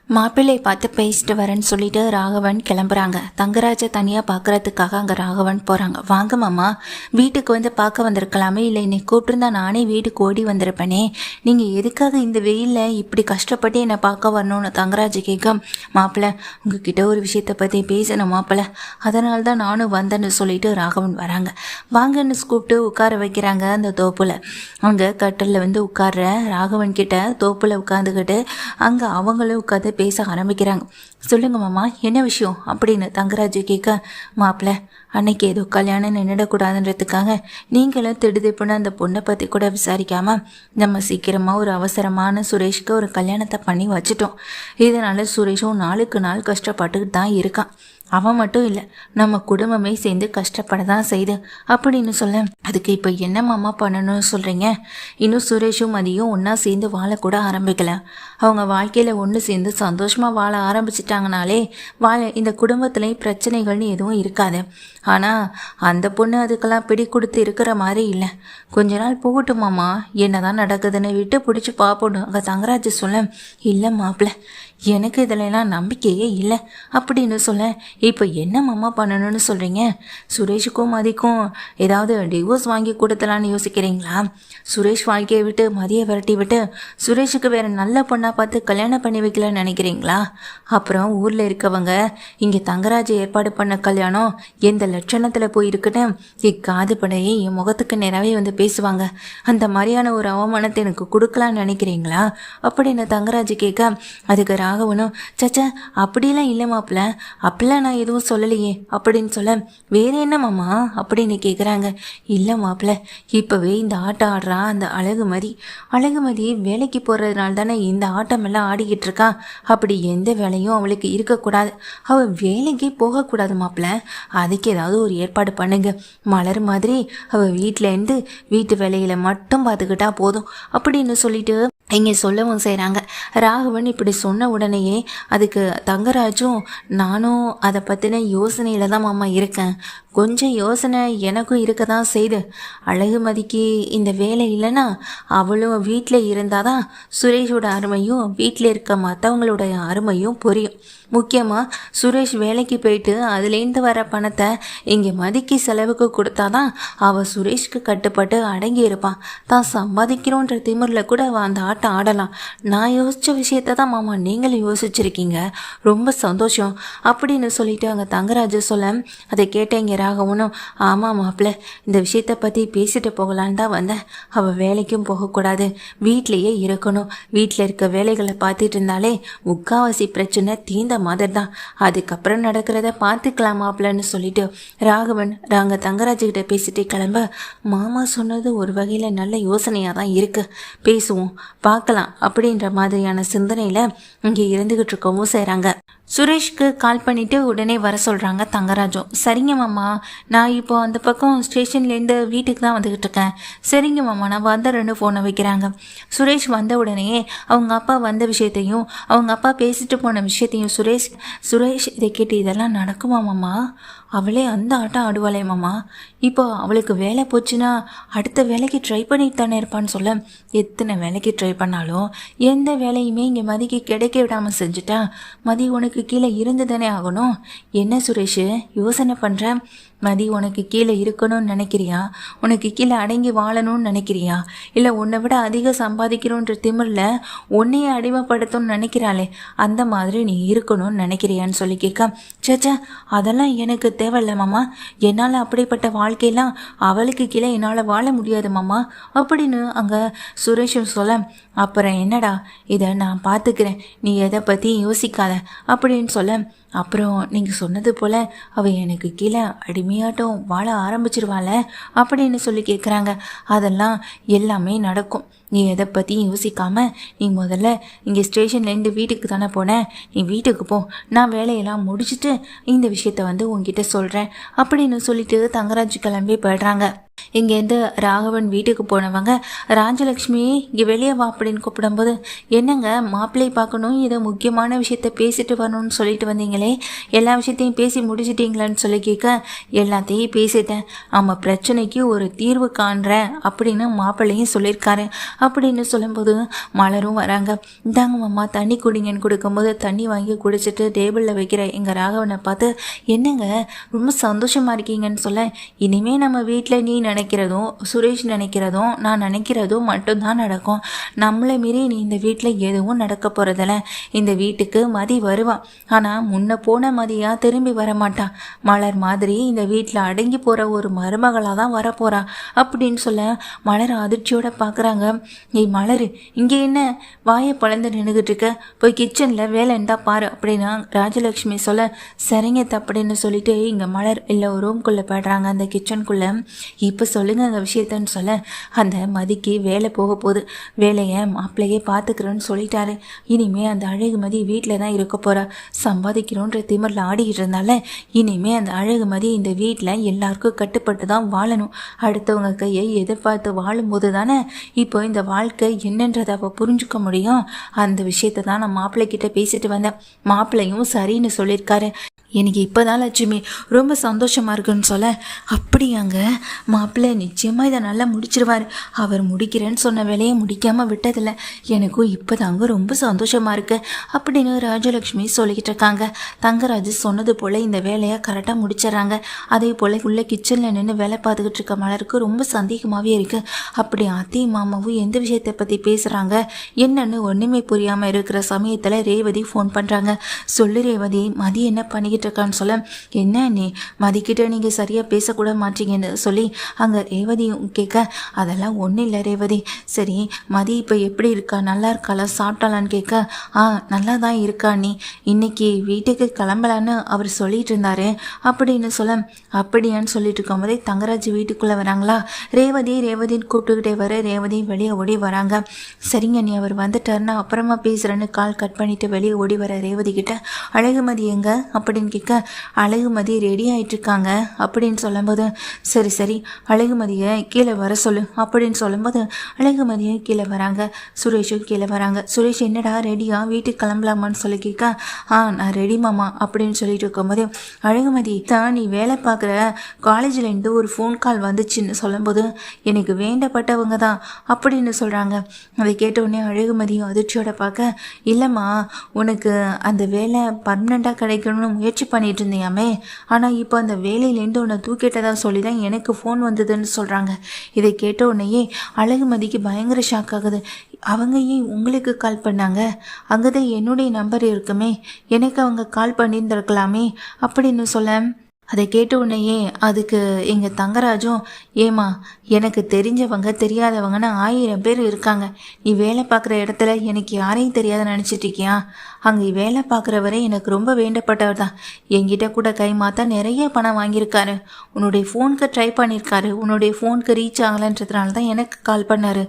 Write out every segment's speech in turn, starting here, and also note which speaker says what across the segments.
Speaker 1: மாப்பிள்ளை பார்த்து பேசிட்டு வரேன்னு சொல்லிட்டு ராகவன் கிளம்புறாங்க. தங்கராஜை தனியாக பார்க்கறதுக்காக அங்கே ராகவன் போகிறாங்க. வாங்க மாமா, வீட்டுக்கு வந்து பார்க்க வந்திருக்கலாமே, இல்லை இன்னைக்கு கூப்பிட்டுருந்தா நானே வீட்டுக்கு ஓடி வந்திருப்பேனே, நீங்கள் எதுக்காக இந்த வெயிலில் இப்படி கஷ்டப்பட்டு என்னை பார்க்க வரணும்னு தங்கராஜ் கேட்க, மாப்பிள்ளை உங்ககிட்ட ஒரு விஷயத்தை பற்றி பேசணும் மாப்பிள்ளை, அதனால தான் நானும் வந்தேன்னு சொல்லிட்டு ராகவன் வராங்க. வாங்கன்னு கூப்பிட்டு உட்கார வைக்கிறாங்க. அந்த தோப்பில் அங்கே கட்டலில் வந்து உட்கார்ற ராகவன் கிட்ட தோப்பில் உட்காந்துக்கிட்டு அங்கே அவங்களும் உட்காந்து பேச ஆரம்பிக்கிறாங்க. சொல்லுங்க மாமா, என்ன விஷயம் அப்படின்னு தங்கராஜ் கேட்க, மாப்பிள்ளை அன்னைக்கு ஏதோ கல்யாணம் நின்றுடக்கூடாதுன்றதுக்காக நீங்களும் திடுதிப்புன்னு அந்த பொண்ணை பற்றி கூட விசாரிக்காம நம்ம சீக்கிரமாக ஒரு அவசரமான சுரேஷ்க்கு ஒரு கல்யாணத்தை பண்ணி வச்சுட்டோம். இதனால சுரேஷும் நாளுக்கு நாள் கஷ்டப்பட்டுக்கிட்டு தான் இருக்கான். அவன் மட்டும் இல்லை, நம்ம குடும்பமே சேர்ந்து கஷ்டப்பட தான் செய்யுது அப்படின்னு சொல்ல, அதுக்கு இப்போ என்ன மாமா பண்ணணும்னு சொல்கிறீங்க? இன்னும் சுரேஷும் மதியும் ஒன்றா சேர்ந்து வாழக்கூட ஆரம்பிக்கல. அவங்க வாழ்க்கையில் ஒன்று சேர்ந்து சந்தோஷமாக வாழ ஆரம்பிச்சிட்டாங்கனாலே இந்த குடும்பத்துலேயும் பிரச்சனைகள்னு எதுவும் இருக்காது. ஆனால் அந்த பொண்ணு அதுக்கெல்லாம் பிடி கொடுத்து இருக்கிற மாதிரி இல்லை. கொஞ்ச நாள் போகட்டும் மாமா, என்ன தான் நடக்குதுன்னு விட்டு பிடிச்சி பார்ப்போம் அங்கே தங்கராஜ் சொல்ல, இல்லை மாப்பிள்ளை எனக்கு இதிலெல்லாம் நம்பிக்கையே இல்லை அப்படின்னு சொல்ல, இப்போ என்ன மாமா பண்ணணும்னு சொல்கிறீங்க? சுரேஷுக்கும் மதிக்கும் ஏதாவது டிவோர்ஸ் வாங்கி கொடுத்தலான்னு யோசிக்கிறீங்களா? சுரேஷ் வாழ்க்கையை விட்டு மதியை விரட்டி விட்டு சுரேஷுக்கு வேறு நல்ல பொண்ணாக பார்த்து கல்யாணம் பண்ணி வைக்கலான்னு நினைக்கிறீங்களா? அப்புறம் ஊரில் இருக்கவங்க இங்கே தங்கராஜ் ஏற்பாடு பண்ண கல்யாணம் எந்த லட்சணத்தில் போயிருக்குன்னு காது படையே என் முகத்துக்கு நேராகவே வந்து பேசுவாங்க. அந்த மாதிரியான ஒரு அவமானத்தை எனக்கு கொடுக்கலான்னு நினைக்கிறீங்களா அப்படின்னு தங்கராஜ் கேட்க, அதுக்கு ராகவனும், சச்சா அப்படிலாம் இல்லை மாப்பிள்ள, அப்படிலாம் நான் எதுவும் சொல்லலையே அப்படின்னு சொல்ல, வேற என்ன மாமா அப்படின்னு கேட்குறாங்க. இல்லை மாப்பிள்ள, இப்போவே இந்த ஆட்டம் ஆடுறா அந்த அழகுமதி வேலைக்கு போகிறதுனால தானே இந்த ஆட்டம் எல்லாம் ஆடிக்கிட்டு இருக்கா. அப்படி எந்த வேலையும் அவளுக்கு இருக்கக்கூடாது, அவள் வேலைக்கே போகக்கூடாது மாப்பிள்ள. அதுக்கு ஏதாவது ஒரு ஏற்பாடு பண்ணுங்க. மலர் மாதிரி அவள் வீட்டிலேருந்து வீட்டு வேலைகளை மட்டும் பார்த்துக்கிட்டா போதும் அப்படின்னு சொல்லிட்டு இங்கே சொல்லவும் செய்கிறாங்க. ராகவன் இப்படி சொன்ன உடனேயே அதுக்கு தங்கராஜும், நானும் அதை பற்றின யோசனையில் தான் மாமா இருக்கேன். கொஞ்சம் யோசனை எனக்கும் இருக்க தான் செய்து. அழகுமதிக்கு இந்த வேலை இல்லைன்னா அவளும் வீட்டில் இருந்தால் தான் சுரேஷோட அருமையும் வீட்டில் இருக்க மற்றவங்களோட அருமையும் புரியும். முக்கியமாக சுரேஷ் வேலைக்கு போயிட்டு அதுலேருந்து வர பணத்தை இங்கே மதிக்கு செலவுக்கு கொடுத்தாதான் அவள் சுரேஷ்க்கு கட்டுப்பட்டு அடங்கி இருப்பான். தான் சம்பாதிக்கிறோன்ற திமிரில் கூட அவள் அந்த ஆட்டம் ஆடலாம். நான் யோசித்த விஷயத்த தான் மாமா நீங்களும் யோசிச்சிருக்கீங்க, ரொம்ப சந்தோஷம் அப்படின்னு சொல்லிட்டு அங்கே தங்கராஜ் சொல்ல, அதை கேட்டேங்க ராகவனும், ஆமாம் மாப்பிள்ள இந்த விஷயத்தை பற்றி பேசிட்டு போகலான்னு தான் வந்தேன். அவள் வேலைக்கும் போகக்கூடாது, வீட்லேயே இருக்கணும். வீட்டில் இருக்க வேலைகளை பார்த்துட்டு இருந்தாலே முக்காவாசி பிரச்சனை தீந்த மாதிரி தான். அதுக்கப்புறம் நடக்கிறத பார்த்துக்கலாம் மாப்பிள்ளன்னு சொல்லிட்டு ராகவன் தங்கராஜ்கிட்ட பேசிட்டு கிளம்ப, மாமா சொன்னது ஒரு வகையில் நல்ல யோசனையாக தான் இருக்குது, பேசுவோம் பார்க்கலாம் அப்படின்ற மாதிரியான சிந்தனையில் இங்கே இருந்துக்கிட்டு இருக்கவும் செய்கிறாங்க. சுரேஷ்க்கு கால் பண்ணிவிட்டு உடனே வர சொல்கிறாங்க தங்கராஜும். சரிங்க மாமா, நான் இப்போ அந்த பக்கம் ஸ்டேஷன்லேருந்து வீட்டுக்கு தான் வந்துக்கிட்டு இருக்கேன். சரிங்க மாமா நான் வந்துடுறேன்னு ஃபோனை வைக்கிறாங்க. சுரேஷ் வந்த உடனே அவங்க அப்பா வந்த விஷயத்தையும் அவங்க அப்பா பேசிட்டு போன விஷயத்தையும் சுரேஷ் இதை கேட்டு, இதெல்லாம் நடக்குமா மாமா? அவளே அந்த ஆட்டம் ஆடுவாளே மாமா, இப்போ அவளுக்கு வேலை போச்சுன்னா அடுத்த வேலைக்கு ட்ரை பண்ணிட்டு தானே இருப்பான்னு சொல்ல, எத்தனை வேலைக்கு ட்ரை பண்ணாலும் எந்த வேலையுமே இங்கே மதிக்கு கிடைக்க விடாமல் செஞ்சுட்டா மதி உனக்கு கீழே இருந்து தானே ஆகணும். என்ன சுரேஷ் யோசனை பண்ணுற? மதி உனக்கு கீழே இருக்கணும்னு நினைக்கிறியா? உனக்கு கீழே அடங்கி வாழணும்னு நினைக்கிறியா? இல்லை உன்னை விட அதிகம் சம்பாதிக்கணுன்ற திமிரில் உன்னையே அடிமைப்படுத்தணும்னு நினைக்கிறாளே, அந்த மாதிரி நீ இருக்கணும்னு நினைக்கிறியான்னு சொல்லி கேட்க, சேச்சா அதெல்லாம் எனக்கு தேவையில்ல மாமா, என்னால் அப்படிப்பட்ட வாழ்க்கையெல்லாம் அவளுக்கு கீழே என்னால் வாழ முடியாது மாமா அப்படின்னு அங்கே சுரேஷும் சொல்ல, அப்புறம் என்னடா இதை நான் பார்த்துக்கிறேன், நீ எதை பற்றி யோசிக்காத அப்படின்னு சொல்ல, அப்புறம் நீங்கள் சொன்னது போல் அவள் எனக்கு கீழே அடிமையாட்டம் வாழ ஆரம்பிச்சிருவாள் அப்படின்னு சொல்லி கேட்குறாங்க. அதெல்லாம் எல்லாமே நடக்கும், நீ எதை பற்றியும் யோசிக்காமல் நீ முதல்ல இங்கே ஸ்டேஷன்லேருந்து வீட்டுக்கு தானே போனேன், நீ வீட்டுக்கு போ, நான் வேலையெல்லாம் முடிச்சுட்டு இந்த விஷயத்த உங்ககிட்ட சொல்கிறேன் அப்படின்னு சொல்லிட்டு தங்கராஜ் கிளம்பி போயிடுறாங்க. இங்கேருந்து ராகவன் வீட்டுக்கு போனவங்க ராஜலக்ஷ்மி இங்கே வெளியே வா அப்படின்னு கூப்பிடும்போது, என்னங்க மாப்பிள்ளை பார்க்கணும், ஏதோ முக்கியமான விஷயத்த பேசிட்டு வரணும்னு சொல்லிட்டு வந்தீங்களே, எல்லா விஷயத்தையும் பேசி முடிச்சிட்டிங்களான்னு சொல்லி கேட்க, எல்லாத்தையும் பேசிட்டேன், ஆமாம் பிரச்சனைக்கு ஒரு தீர்வு காண்றேன் அப்படின்னு மாப்பிள்ளையும் சொல்லியிருக்காரு அப்படின்னு சொல்லும்போது மலரும் வராங்க. இந்தாங்க மாமா தண்ணி குடிங்கன்னு கொடுக்கும்போது தண்ணி வாங்கி குடிச்சிட்டு டேபிளில் வைக்கிற எங்கள் ராகவனை பார்த்து, என்னங்க ரொம்ப சந்தோஷமாக இருக்கீங்கன்னு சொல்ல, இனிமேல் நம்ம வீட்டில் நீ நினைக்கிறதும் சுரேஷ் நினைக்கிறதும் நான் நினைக்கிறதும் மட்டும்தான் நடக்கும். நம்மளை மீறி நீ இந்த வீட்டில் எதுவும் நடக்க போகிறதில்ல. இந்த வீட்டுக்கு மதி வருவான், ஆனால் முன்ன போன மதியா திரும்பி வரமாட்டான். மலர் மாதிரி இந்த வீட்டில் அடங்கி போகிற ஒரு மருமகளாக தான் வரப்போறா அப்படின்னு சொல்ல மலர் அதிர்ச்சியோட பார்க்குறாங்க. நீ மலர் இங்கே என்ன வாயை பழந்து நின்றுக்கிட்டு இருக்க, போய் கிச்சனில் வேலை இருந்தா பாரு அப்படின்னா ராஜலக்ஷ்மி சொல்ல, சரிங்க அப்படின்னு சொல்லிட்டு இங்கே மலர் இல்லை ஒரு ரூம்குள்ளே போய்ட்றாங்க. அந்த கிச்சனுக்குள்ளே இப்போ சொல்லுங்க அந்த விஷயத்தன்னு சொல்ல, அந்த மதிக்கு வேலை போக போகுது, வேலையை மாப்பிள்ளையே பார்த்துக்கிறோன்னு சொல்லிட்டாரு. இனிமே அந்த அழகுமதி வீட்டில் தான் இருக்க போகிறா, சம்பாதிக்கிறோன்ற திமிரில் ஆடிக்கிட்டு இருந்தால இனிமே அந்த அழகுமதி இந்த வீட்டில் எல்லாருக்கும் கட்டுப்பட்டு தான் வாழணும். அடுத்தவங்க கையை எதிர்பார்த்து வாழும்போது தானே இப்போ இந்த வாழ்க்கை என்னன்றதை அவள் புரிஞ்சுக்க முடியும். அந்த விஷயத்தை தான் நான் மாப்பிள்ளைக்கிட்ட பேசிட்டு வந்தேன். மாப்பிள்ளையும் சரின்னு சொல்லியிருக்காரு. எனக்கு இப்போ தான் லட்சுமி ரொம்ப சந்தோஷமாக இருக்குன்னு சொல்ல, அப்படியாங்க மாப்பிள்ளை நிச்சயமாக இதை நல்லா முடிச்சிருவார். அவர் முடிக்கிறேன்னு சொன்ன வேலையை முடிக்காமல் விட்டதில்லை. எனக்கும் இப்போ தாங்க ரொம்ப சந்தோஷமாக இருக்கு அப்படின்னு ராஜலக்ஷ்மி சொல்லிக்கிட்டு இருக்காங்க. தங்கராஜ் சொன்னது போல் இந்த வேலையை கரெக்டாக முடிச்சிடறாங்க. அதே போல் உள்ள கிச்சனில் நின்று வேலை பார்த்துக்கிட்டு இருக்க மலருக்கு ரொம்ப சந்தேகமாகவே இருக்குது. அப்படி அத்தையும் மாமாவும் எந்த விஷயத்தை பற்றி பேசுகிறாங்க என்னன்னு ஒன்றுமே புரியாமல் இருக்கிற சமயத்தில் ரேவதி ஃபோன் பண்ணுறாங்க. சொல்லு ரேவதி, மதி என்ன பண்ணிக்கிட்டு இருக்கான்னு சொல்ல, என்ன நீ மதிக்கிட்ட நீங்கள் சரியாக பேசக்கூட மாட்டீங்கன்னு சொல்லி அங்கே ரேவதியும் கேட்க, அதெல்லாம் ஒன்றும் இல்லை ரேவதி, சரி மதி இப்போ எப்படி இருக்கா, நல்லா இருக்காளா, சாப்பிட்டாலான்னு கேட்க, நல்லா தான் இருக்கா, நீ இன்னைக்கு வீட்டுக்கு கிளம்பலான்னு அவர் சொல்லிட்டு இருந்தாரு அப்படின்னு சொல்ல, அப்படியான்னு சொல்லிட்டு இருக்கும்போதே தங்கராஜ் வீட்டுக்குள்ளே வராங்களா. ரேவதின்னு கூப்பிட்டுக்கிட்டே வர ரேவதி வெளியே ஓடி வராங்க. சரிங்க நீ அவர் வந்துட்டாருன்னா அப்புறமா பேசுகிறேன்னு கால் கட் பண்ணிட்டு வெளியே ஓடி வர ரேவதி கிட்ட, அழகுமதி எங்க அப்படின்னு கேட்க, அழகுமதி ரெடி ஆகிட்டு இருக்காங்க அப்படின்னு சொல்லும்போது, சரி அழகுமதியை கீழே வர சொல்லு அப்படின்னு சொல்லும்போது அழகுமதியை கீழே வராங்க. சுரேஷும் கீழே வராங்க. சுரேஷ் என்னடா ரெடியா வீட்டுக்கு கிளம்பலாமான்னு சொல்லி கேட்க, நான் ரெடி மாமா அப்படின்னு சொல்லிட்டு இருக்கும்போது, அழகுமதி தான் நீ வேலை பார்க்குற காலேஜ்லேருந்து ஒரு ஃபோன் கால் வந்துச்சுன்னு சொல்லும்போது, எனக்கு வேண்டப்பட்டவங்க தான் அப்படின்னு சொல்கிறாங்க. அதை கேட்டவுடனே அழகுமதியும் அதிர்ச்சியோட பார்க்க, இல்லைம்மா உனக்கு அந்த வேலை பர்மனெண்ட்டாக கிடைக்கணும்னு முயற்சி பண்ணிட்டு இருந்தியாமே, ஆனால் இப்போ அந்த வேலையிலேருந்து உன்னை தூக்கிட்டதா சொல்லி தான் எனக்கு ஃபோன் வந்ததுன்னு சொல்கிறாங்க. இதை கேட்ட உடனேயே அழகுமதிக்கு பயங்கர ஷாக் ஆகுது. அவங்க ஏன் உங்களுக்கு கால் பண்ணாங்க, அங்கே தான் என்னுடைய நம்பர் இருக்குமே, எனக்கு அவங்க கால் பண்ணியிருந்திருக்கலாமே அப்படின்னு சொல்ல, அதை கேட்ட உடனேயே அதுக்கு எங்கள் தங்கராஜும், ஏமா எனக்கு தெரிஞ்சவங்க தெரியாதவங்கன்னு 1000 பேர் இருக்காங்க, நீ வேலை பார்க்குற இடத்துல எனக்கு யாரையும் தெரியாத நினச்சிட்டு இருக்கியா, அங்கே வேலை பார்க்குறவரே எனக்கு ரொம்ப வேண்டப்பட்டவர் தான், என்கிட்ட கூட கை மாற்ற நிறைய பணம் வாங்கியிருக்காரு, உன்னுடைய ஃபோனுக்கு ட்ரை பண்ணியிருக்காரு, உன்னுடைய ஃபோனுக்கு ரீச் ஆகலைன்றதுனால தான் எனக்கு கால் பண்ணார்,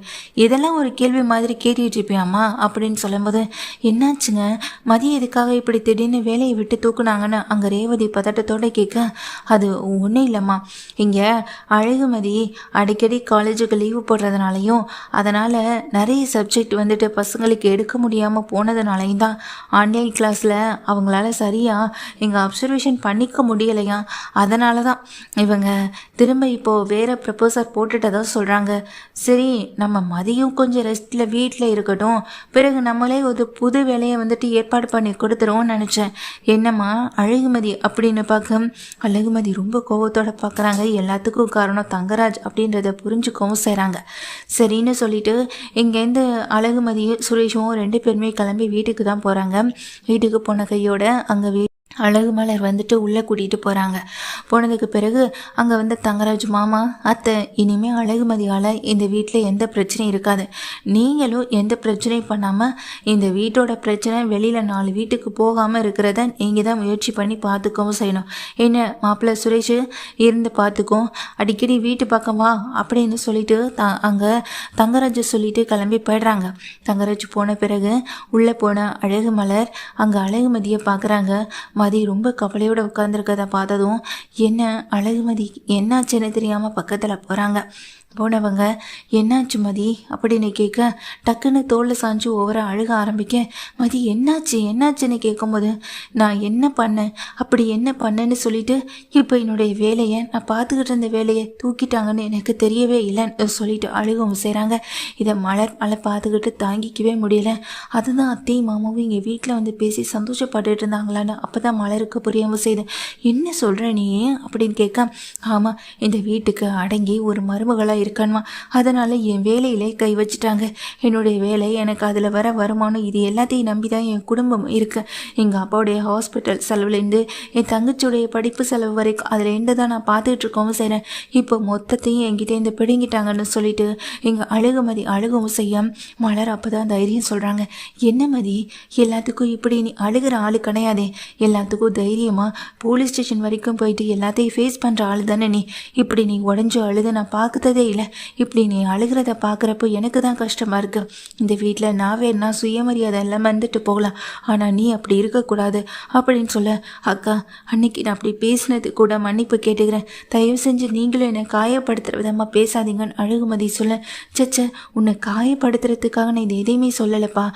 Speaker 1: இதெல்லாம் ஒரு கேள்வி மாதிரி கேட்டுட்டு இருப்பியாம்மா அப்படின்னு சொல்லும்போது, என்னாச்சுங்க மதியம் எதுக்காக இப்படி திடீர்னு வேலையை விட்டு தூக்குனாங்கன்னு அங்கே ரேவதி பதட்டத்தோடு கேட்க, அது ஒன்றும் இல்லைம்மா, இங்கே அழகுமதி அடிக்கடி காலேஜுக்கு லீவு போடுறதுனாலையும் அதனால் நிறைய சப்ஜெக்ட் வந்துட்டு பசங்களுக்கு எடுக்க முடியாமல் போனதுனாலையும் தான் ஆன்லைன் கிளாஸில் அவங்களால சரியாக இங்கே அப்சர்வேஷன் பண்ணிக்க முடியலையா, அதனால தான் இவங்க திரும்ப இப்போது வேறு ப்ரப்போசர் போட்டுட்டதாக சொல்கிறாங்க. சரி நம்ம மதியம் கொஞ்சம் ரெஸ்ட்டில் வீட்டில் இருக்கட்டும், பிறகு நம்மளே ஒரு புது வேலையை வந்துட்டு ஏற்பாடு பண்ணி கொடுத்துருவோம்னு நினச்சேன். என்னம்மா அழகுமதி அப்படின்னு பார்க்க அழகுமதி ரொம்ப கோபத்தோடு பார்க்குறாங்க. எல்லாத்துக்கும் காரணம் தங்கராஜ் அப்படின்றத புரிஞ்சுக்கவும் செய்கிறாங்க. சரின்னு சொல்லிட்டு இங்கேருந்து அழகுமதியும் சுரேஷும் 2 பேருமே கிளம்பி வீட்டுக்கு தான் போகிறாங்க. வீட்டுக்கு போன கையோட அங்கே அழகு மலர் வந்துட்டு உள்ளே கூட்டிகிட்டு போகிறாங்க. போனதுக்கு பிறகு அங்கே வந்து தங்கராஜ், மாமா அத்தை, இனிமேல் அழகுமதியால் இந்த வீட்டில் எந்த பிரச்சனையும் இருக்காது, நீங்களும் எந்த பிரச்சனையும் பண்ணாமல் இந்த வீட்டோட பிரச்சனை வெளியில் 4 வீட்டுக்கு போகாமல் இருக்கிறத நீங்கள் தான் முயற்சி பண்ணி பார்த்துக்கவும் செய்யணும். என்ன மாப்பிள்ளை சுரேஷ் இருந்து பார்த்துக்கும், அடிக்கடி வீட்டு பக்கம் வா அப்படின்னு சொல்லிட்டு அங்கே தங்கராஜ் சொல்லிட்டு கிளம்பி போயிடுறாங்க. தங்கராஜ் போன பிறகு உள்ளே போன அழகு மலர் அங்கே அழகுமதியை பார்க்குறாங்க. மதி ரொம்ப கவலையோட உட்காந்துருக்கதை பார்த்ததும் என்ன அழகுமதி என்னாச்சுன்னு தெரியாமல் பக்கத்தில் போகிறாங்க. போனவங்க என்னாச்சு மதி அப்படின்னு கேட்க டக்குன்னு தோளில் சாஞ்சு ஓவர அழுக ஆரம்பிக்க மதி என்னாச்சுன்னு கேட்கும்போது நான் என்ன பண்ணேன் அப்படி என்ன பண்ணேன்னு சொல்லிட்டு இப்போ என்னுடைய வேலையை நான் பார்த்துக்கிட்டு இருந்த வேலையை தூக்கிட்டாங்கன்னு எனக்கு தெரியவே இல்லைன்னு சொல்லிட்டு அழுகவும் செய்கிறாங்க. இதை மலர் பார்த்துக்கிட்டு தாங்கிக்கவே முடியல. அதுதான் அத்தையும் மாமாவும் இங்கே வீட்டில் வந்து பேசி சந்தோஷப்பட்டுட்டு இருந்தாங்களான்னு அப்போ தான் மலருக்கு புரியவும் செய்து என்ன சொல்கிற நீ அப்படின்னு கேட்க ஆமாம் இந்த வீட்டுக்கு அடங்கி ஒரு மருமகளாக இருக்கணுமா, அதனால் என் வேலையிலே கை வச்சுட்டாங்க. என்னுடைய வேலை எனக்கு அதில் வர வருமானம் இது எல்லாத்தையும் நம்பி தான் என் குடும்பம் இருக்கு. எங்கள் அப்பாவுடைய ஹாஸ்பிட்டல் செலவுலேருந்து என் தங்கச்சியுடைய படிப்பு செலவு வரைக்கும் அதில் தான் நான் பார்த்துட்டு இருக்கவும் செய்கிறேன். இப்போ மொத்தத்தையும் என்கிட்ட இந்த பிடுங்கிட்டாங்கன்னு சொல்லிட்டு எங்கள் அழுகவும் செய்ய மலர் அப்போ தான் தைரியம் சொல்கிறாங்க. என்ன மதி எல்லாத்துக்கும் இப்படி நீ அழுகிற ஆளு கிடையாதே, எல்லாத்துக்கும் தைரியமாக போலீஸ் ஸ்டேஷன் வரைக்கும் போயிட்டு எல்லாத்தையும் ஃபேஸ் பண்ணுற ஆள் தானே நீ. இப்படி நீ உடஞ்சி அழுத நான் பார்த்ததே இல்லை. இப்படி நீ அழுகிறத பார்க்குறப்போ எனக்கு தான் கஷ்டமாக இருக்குது. இந்த வீட்டில் நான் வேணா சுயமரியாதை எல்லாம் வந்துட்டு போகலாம், ஆனால் நீ அப்படி இருக்கக்கூடாது அப்படின்னு சொல்ல அக்கா அன்னைக்கு நான் அப்படி பேசினது கூட மன்னிப்பு கேட்டுக்கிறேன். தயவு செஞ்சு நீங்களும் என்னை காயப்படுத்துகிற விதமாக பேசாதீங்கன்னு அழகுமதி சொல்ல சச்ச உன்னை காயப்படுத்துறதுக்காக நான் இது எதையுமே சொல்லலைப்பா,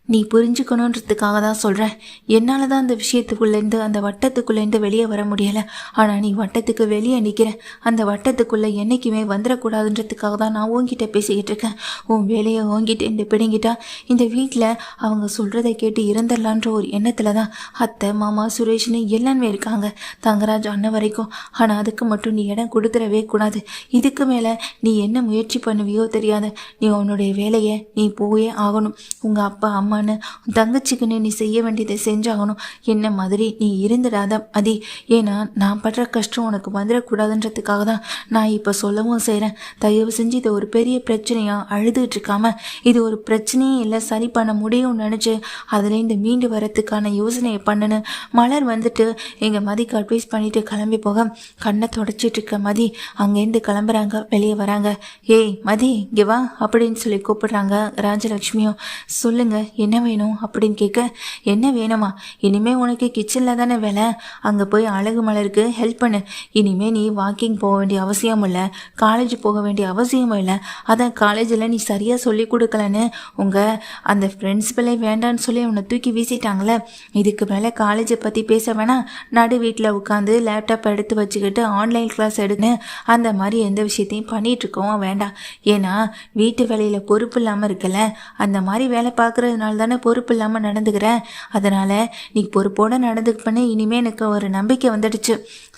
Speaker 1: நீ புரிஞ்சுக்கணுன்றதுக்காக தான் சொல்கிறேன். என்னால் தான் அந்த விஷயத்துக்குள்ளேருந்து அந்த வட்டத்துக்குள்ளேருந்து வெளியே வர முடியலை. ஆனால் நீ வட்டத்துக்கு வெளியே நிற்கிற, அந்த வட்டத்துக்குள்ளே என்றைக்குமே வந்துடக்கூடாதுன்றதுக்காக தான் நான் உன்கிட்ட பேசிக்கிட்டு இருக்கேன். உன் வேலையை ஓங்கிட்டு இந்த பிடுங்கிட்டா இந்த வீட்டில் அவங்க சொல்கிறத கேட்டு இறந்துடலான்ற ஒரு எண்ணத்தில் தான் அத்தை மாமா சுரேஷ்னு எல்லாமே இருக்காங்க, தங்கராஜ் அண்ணன் வரைக்கும். ஆனால் அதுக்கு மட்டும் நீ இடம் கொடுத்துடவே கூடாது. இதுக்கு மேலே நீ என்ன முயற்சி பண்ணுவியோ தெரியாது. நீ உன்னுடைய வேலையை நீ போயே ஆகணும். உங்கள் அப்பா அம்மா உன் தங்கச்சிக்குன்னு நீ செய்ய வேண்டியதை செஞ்சாகணும். என்ன மாதிரி நீ இருந்துடாத மதி, ஏன்னா நான் படுற கஷ்டம் உனக்கு வந்துடக்கூடாதுன்றதுக்காக தான் நான் இப்போ சொல்லவும் செய்கிறேன். தயவு செஞ்சு இதை ஒரு பெரிய பிரச்சனையாக அழுதுட்டு இருக்காம இது ஒரு பிரச்சனையே இல்லை, சரி பண்ண முடியும்னு நினச்சி அதுலேருந்து மீண்டு வரத்துக்கான யோசனையை பண்ணுன்னு மலர் வந்துட்டு எங்கள் மதிக்கு அட்வைஸ் பண்ணிட்டு கிளம்பி போக கண்ணை தொடச்சிட்டு இருக்க மதி அங்கேருந்து கிளம்புறாங்க, வெளியே வராங்க. ஏய் மதி இங்கே வா அப்படின்னு சொல்லி கூப்பிடுறாங்க ராஜலக்ஷ்மியும். சொல்லுங்க என்ன வேணும் அப்படின்னு கேட்க என்ன வேணுமா, இனிமேல் உனக்கு கிச்சனில் தானே வேலை, அங்கே போய் அழகு மலருக்கு ஹெல்ப் பண்ணு. இனிமேல் நீ வாக்கிங் போக வேண்டிய அவசியமும் இல்லை, காலேஜ் போக வேண்டிய அவசியமும் இல்லை. அதான் காலேஜில் நீ சரியாக சொல்லி கொடுக்கலன்னு உங்கள் அந்த பிரின்சிபலே வேண்டான்னு சொல்லி உன்னை தூக்கி வீசிட்டாங்களே. இதுக்கு மேலே காலேஜை பற்றி பேச வேணாம், நடு வீட்டில் உட்காந்து லேப்டாப் எடுத்து வச்சுக்கிட்டு ஆன்லைன் கிளாஸ் எடுன்னு அந்த மாதிரி எந்த விஷயத்தையும் பண்ணிகிட்ருக்கவும் வேண்டாம். ஏன்னா வீட்டு வேலையில் பொறுப்பு இல்லாமல் இருக்கல, அந்த மாதிரி வேலை பார்க்குறதுனால தானே பொறுப்பு இல்லாமல் நடந்துக்கிறேன். அதனால் நீ பொறுப்போடு நடந்துக்கப்பண்ணு, இனிமேல் எனக்கு ஒரு நம்பிக்கை வந்துடுச்சு.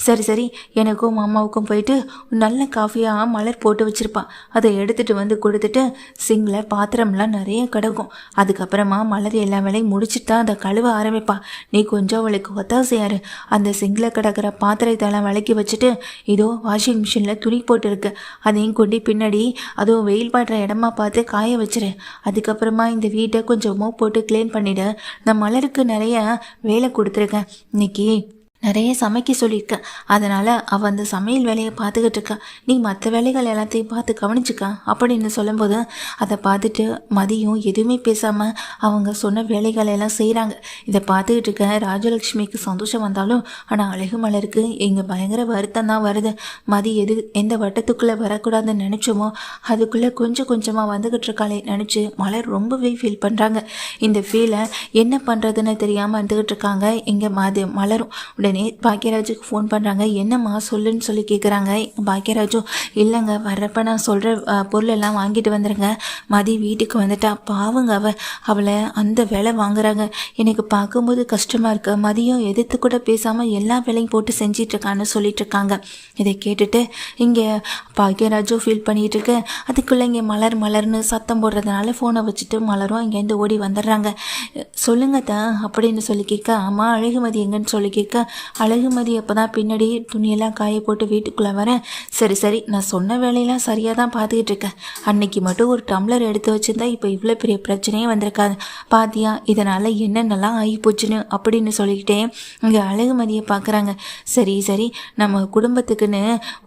Speaker 1: சரி எனக்கும் அம்மாவுக்கும் போயிட்டு நல்ல காஃபியாக மலர் போட்டு வச்சுருப்பான், அதை எடுத்துகிட்டு வந்து கொடுத்துட்டு சிங்கில் பாத்திரம்லாம் நிறைய கிடக்கும். அதுக்கப்புறமா மலர் எல்லா வேலையும் முடிச்சுட்டு தான் அதை கழுவ ஆரம்பிப்பா. நீ கொஞ்சம் அவளுக்கு ஒத்தாசையாரு. அந்த சிங்கில் கிடக்கிற பாத்திரத்தெல்லாம் விளக்கி வச்சுட்டு இதோ வாஷிங் மிஷினில் துணி போட்டுருக்கு, அதையும் கொண்டு பின்னாடி அதுவும் வெயில் பாடுற இடமா பார்த்து காய வச்சிரு. அதுக்கப்புறமா இந்த வீட்டை கொஞ்சம் போட்டு க்ளீன் பண்ணிவிடு. நான் மலருக்கு நிறைய வேலை கொடுத்துருக்கேன், இன்னைக்கு நிறைய சமைக்க சொல்லியிருக்கேன். அதனால் அவள் அந்த சமையல் வேலையை பார்த்துக்கிட்டு இருக்கா, நீ மற்ற வேலைகள் எல்லாத்தையும் பார்த்து கவனிச்சுக்க அப்படின்னு சொல்லும்போது அதை பார்த்துட்டு மதியம் எதுவுமே பேசாமல் அவங்க சொன்ன வேலைகளெல்லாம் செய்கிறாங்க. இதை பார்த்துக்கிட்டு இருக்க ராஜலக்ஷ்மிக்கு சந்தோஷம் வந்தாலும் ஆனால் அழகு மலருக்கு எங்கள் பயங்கர வருத்தம் தான் வருது. மதி எந்த வட்டத்துக்குள்ளே வரக்கூடாதுன்னு நினச்சோமோ அதுக்குள்ளே கொஞ்சமாக வந்துக்கிட்டு இருக்காளே நினச்சி மலர் ரொம்பவே ஃபீல் பண்ணுறாங்க. இந்த ஃபீலை என்ன பண்ணுறதுன்னு தெரியாமல் வந்துக்கிட்டு இருக்காங்க இங்கே மலரும். உடனே பாக்கியராஜுக்கு ஃபோன் பண்ணுறாங்க. என்னம்மா சொல்லுன்னு சொல்லி கேட்குறாங்க. பாக்கியராஜும் இல்லைங்க வர்றப்ப நான் சொல்கிற பொருளெல்லாம் வாங்கிட்டு வந்துடுங்க, மதி வீட்டுக்கு வந்துட்டா பாவங்க அவளை அந்த வேலை வாங்குறாங்க, எனக்கு பார்க்கும்போது கஷ்டமாக இருக்கு. மதியம் எதிர்த்து கூட பேசாமல் எல்லா வேலையும் போட்டு செஞ்சிட்ருக்கான்னு சொல்லிட்டு இருக்காங்க. இதை கேட்டுட்டு இங்கே பாக்கியராஜும் ஃபீல் பண்ணிகிட்டு இருக்கு. அதுக்குள்ளே இங்கே மலர்னு சத்தம் போடுறதுனால ஃபோனை வச்சுட்டு மலரும் அங்கேருந்து ஓடி வந்துடுறாங்க. சொல்லுங்க தான் அப்படின்னு சொல்லி கேட்க அம்மா அழகுமதி எங்கன்னு சொல்லி கேட்க அழகுமதி அப்போ தான் பின்னாடி துணியெல்லாம் காய போட்டு வீட்டுக்குள்ளே வரேன். சரி நான் சொன்ன வேலையெல்லாம் சரியாக தான் பார்த்துக்கிட்டு இருக்கேன். அன்னைக்கு மட்டும் ஒரு டம்ளர் எடுத்து வச்சுருந்தா இப்போ இவ்வளோ பெரிய பிரச்சனையே வந்திருக்காது பாத்தியா, இதனால் என்னென்னலாம் ஆகி போச்சுன்னு அப்படின்னு சொல்லிக்கிட்டே இங்கே அழகுமதியை பார்க்குறாங்க. சரி நம்ம குடும்பத்துக்குன்னு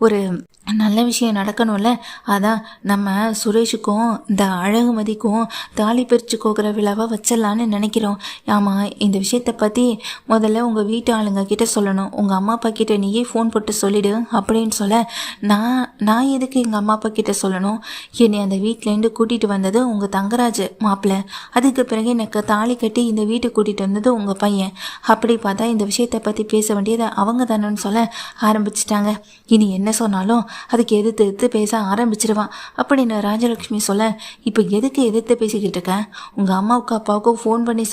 Speaker 1: ஒரு நல்ல விஷயம் நடக்கணும்ல. அதான் நம்ம சுரேஷுக்கும் இந்த அழகுமதிக்கும் தாலி பிரித்து கோக்குற விழாவை வச்சிடலான்னு நினைக்கிறோம். ஆமாம், இந்த விஷயத்தை பற்றி முதல்ல உங்கள் வீட்டு ஆளுங்க கிட்ட சொல்லணும். உங்கள் அம்மா அப்பா கிட்ட நீயே ஃபோன் போட்டு சொல்லிவிடு அப்படின்னு சொல்ல, நான் எதுக்கு எங்கள் அம்மா அப்பா கிட்ட சொல்லணும்? என்னை அந்த வீட்டிலேருந்து கூட்டிகிட்டு வந்தது உங்கள் தங்கராஜ் மாப்பிள்ளை. அதுக்கு பிறகு எனக்கு தாலி கட்டி இந்த வீட்டுக்கு கூட்டிகிட்டு வந்தது உங்கள் பையன். அப்படி பார்த்தா இந்த விஷயத்தை பற்றி பேச வேண்டியது அவங்க தானேன்னு சொல்ல ஆரம்பிச்சிட்டாங்க. இனி என்ன சொன்னாலும் அதுக்கு எதிர்த்து பேச ஆரம்பிச்சிருவான் அப்படின்னு ராஜலக்ஷ்மி சொல்ல, இப்போ எதுக்கு எதிர்த்து பேசிக்கிட்டு இருக்கேன்? உங்கள் அம்மாவுக்கு அப்பாவுக்கும் ஃபோன் பண்ணி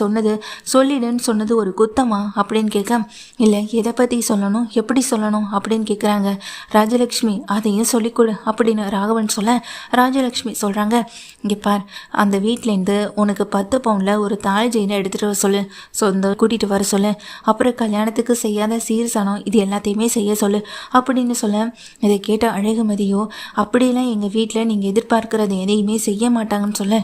Speaker 1: சொல்லிடுன்னு சொன்னது ஒரு குத்தமா அப்படின்னு கேட்க, இல்லை எதை பற்றி சொல்லணும், எப்படி சொல்லணும் அப்படின்னு கேட்குறாங்க. ராஜலக்ஷ்மி அதையும் சொல்லிக்கொடு அப்படின்னு ராகவன் சொல்ல, ராஜலக்ஷ்மி சொல்கிறாங்க, இங்கே பார், அந்த வீட்டிலேருந்து உனக்கு 10 பவுனில் ஒரு தாழ் ஜெயினை எடுத்துகிட்டு வர சொல்லு, கூட்டிகிட்டு வர சொல்லு, அப்புறம் கல்யாணத்துக்கு செய்யாத சீர்சனம் இது எல்லாத்தையுமே செய்ய சொல்லு அப்படின்னு சொல்ல, இதை கேட்ட அழகுமதியோ, அப்படிலாம் எங்கள் வீட்டில் நீங்கள் எதிர்பார்க்கறது எதையுமே செய்ய மாட்டாங்கன்னு சொல்ல,